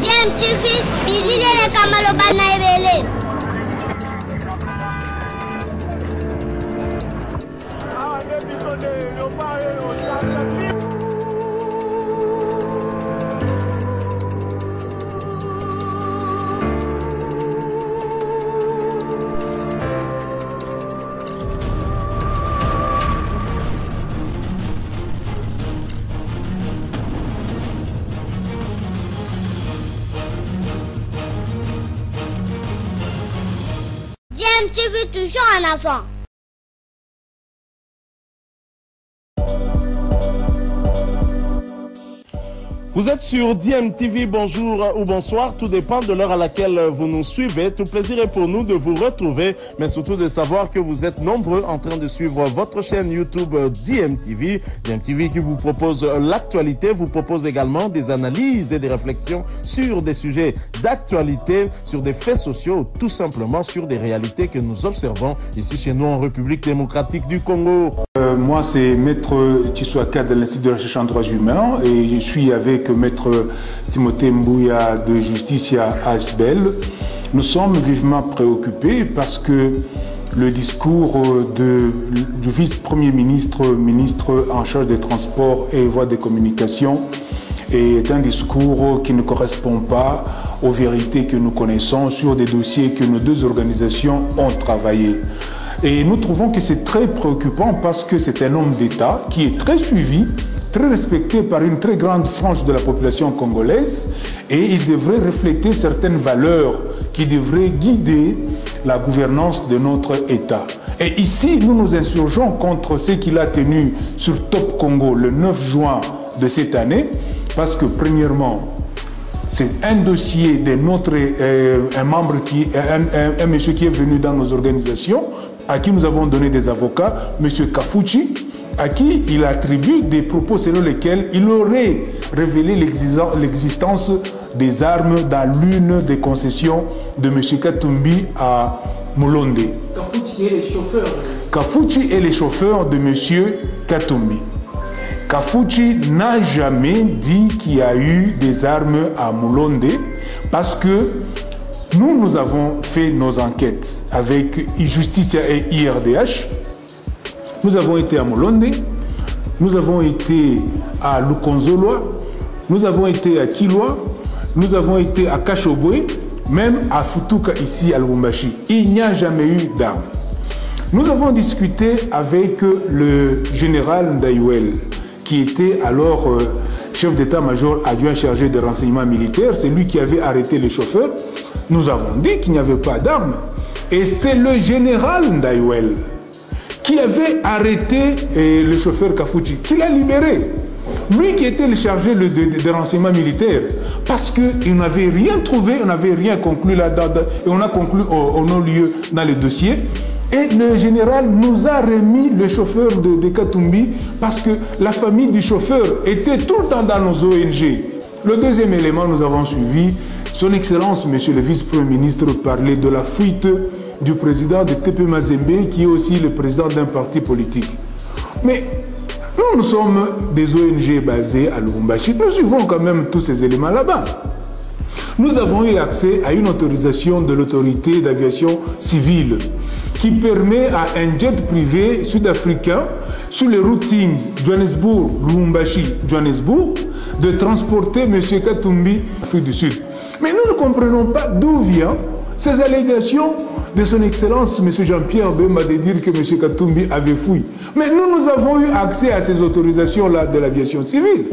DMTV, bilile kamalo bana ebele. DMTV toujours en avant. Vous êtes sur DMTV, bonjour ou bonsoir, tout dépend de l'heure à laquelle vous nous suivez. Tout plaisir est pour nous de vous retrouver, mais surtout de savoir que vous êtes nombreux en train de suivre votre chaîne YouTube DMTV. DMTV qui vous propose l'actualité, vous propose également des analyses et des réflexions sur des sujets d'actualité, sur des faits sociaux, tout simplement sur des réalités que nous observons ici chez nous en République démocratique du Congo. Moi, c'est Maître Tshiwaka de l'Institut de recherche en droits humains et je suis avec Maître Timothée Mbouya de Justicia ASBEL. Nous sommes vivement préoccupés parce que le discours du vice-premier ministre, ministre en charge des transports et voies de communication, est un discours qui ne correspond pas aux vérités que nous connaissons sur des dossiers que nos deux organisations ont travaillé. Et nous trouvons que c'est très préoccupant parce que c'est un homme d'État qui est très suivi, très respecté par une très grande frange de la population congolaise et il devrait refléter certaines valeurs qui devraient guider la gouvernance de notre État. Et ici, nous nous insurgeons contre ce qu'il a tenu sur Top Congo le 9 juin de cette année parce que premièrement, c'est un dossier de notre un membre un monsieur qui est venu dans nos organisations, à qui nous avons donné des avocats, monsieur Kafuchi, à qui il attribue des propos selon lesquels il aurait révélé l'existence des armes dans l'une des concessions de monsieur Katumbi à Mulonde. Kafuchi est le chauffeur. Kafuchi est le chauffeur de monsieur Katumbi. Kafuchi n'a jamais dit qu'il y a eu des armes à Mulonde parce que nous avons fait nos enquêtes avec Justicia et IRDH. Nous avons été à Mulonde, nous avons été à Lukonzolwa, nous avons été à Kilwa, nous avons été à Kashobwe, même à Futuka ici à Lubumbashi. Il n'y a jamais eu d'armes. Nous avons discuté avec le général Ndayouel, qui était alors chef d'état-major adjoint chargé des renseignements militaires. C'est lui qui avait arrêté les chauffeurs. Nous avons dit qu'il n'y avait pas d'armes. Et c'est le général Ndayouel qui avait arrêté le chauffeur Kafuchi, qui l'a libéré. Lui qui était le chargé des renseignements militaires. Parce qu'il n'avait rien trouvé, on n'avait rien conclu là-dedans. Et on a conclu au non-lieu dans le dossier. Et le général nous a remis le chauffeur de Katumbi parce que la famille du chauffeur était tout le temps dans nos ONG. Le deuxième élément, nous avons suivi son Excellence, Monsieur le Vice-Premier ministre, parler de la fuite du président de TP Mazembe, qui est aussi le président d'un parti politique. Mais nous sommes des ONG basées à Lubumbashi. Nous suivons quand même tous ces éléments là-bas. Nous avons eu accès à une autorisation de l'autorité d'aviation civile qui permet à un jet privé sud-africain sur le routing Johannesburg-Lubumbashi-Johannesburg de transporter M. Katumbi en Afrique du Sud. Mais nous ne comprenons pas d'où viennent ces allégations de son Excellence M. Jean-Pierre Bemba de dire que M. Katumbi avait fui. Mais nous avons eu accès à ces autorisations-là de l'aviation civile.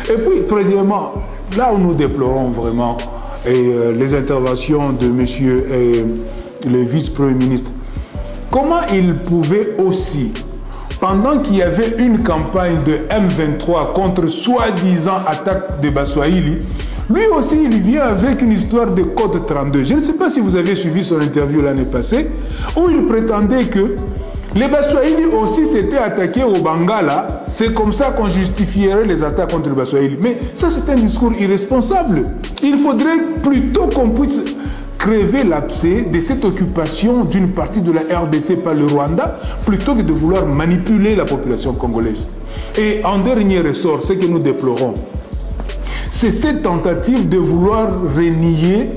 Et puis, troisièmement, là où nous déplorons vraiment les interventions de M. le vice-premier ministre, comment il pouvait aussi, pendant qu'il y avait une campagne de M23 contre soi-disant attaque de Baswahili, lui aussi il vient avec une histoire de code 32. Je ne sais pas si vous avez suivi son interview l'année passée, où il prétendait que les Baswahili aussi s'étaient attaqués au Bangala. C'est comme ça qu'on justifierait les attaques contre les Baswahili. Mais ça, c'est un discours irresponsable. Il faudrait plutôt qu'on puisse crever l'abcès de cette occupation d'une partie de la RDC par le Rwanda, plutôt que de vouloir manipuler la population congolaise. Et en dernier ressort, ce que nous déplorons, c'est cette tentative de vouloir renier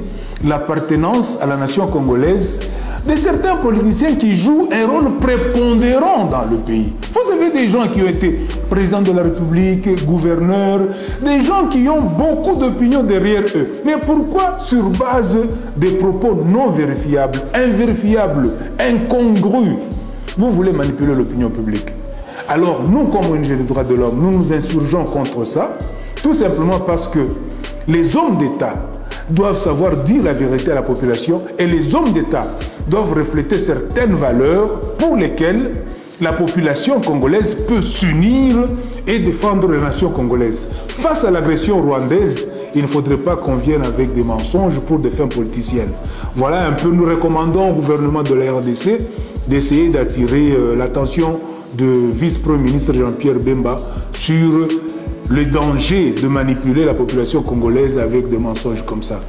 l'appartenance à la nation congolaise de certains politiciens qui jouent un rôle prépondérant dans le pays. Vous avez des gens qui ont été présidents de la République, gouverneurs, des gens qui ont beaucoup d'opinions derrière eux. Mais pourquoi sur base des propos non vérifiables, invérifiables, incongrus, vous voulez manipuler l'opinion publique? Alors nous, comme ONG des droits de l'homme, nous nous insurgeons contre ça, tout simplement parce que les hommes d'État doivent savoir dire la vérité à la population et les hommes d'État doivent refléter certaines valeurs pour lesquelles la population congolaise peut s'unir et défendre la nation congolaise. Face à l'agression rwandaise, il ne faudrait pas qu'on vienne avec des mensonges pour des fins politiciennes. Voilà un peu, nous recommandons au gouvernement de la RDC d'essayer d'attirer l'attention de vice-premier ministre Jean-Pierre Bemba sur le danger de manipuler la population congolaise avec des mensonges comme ça.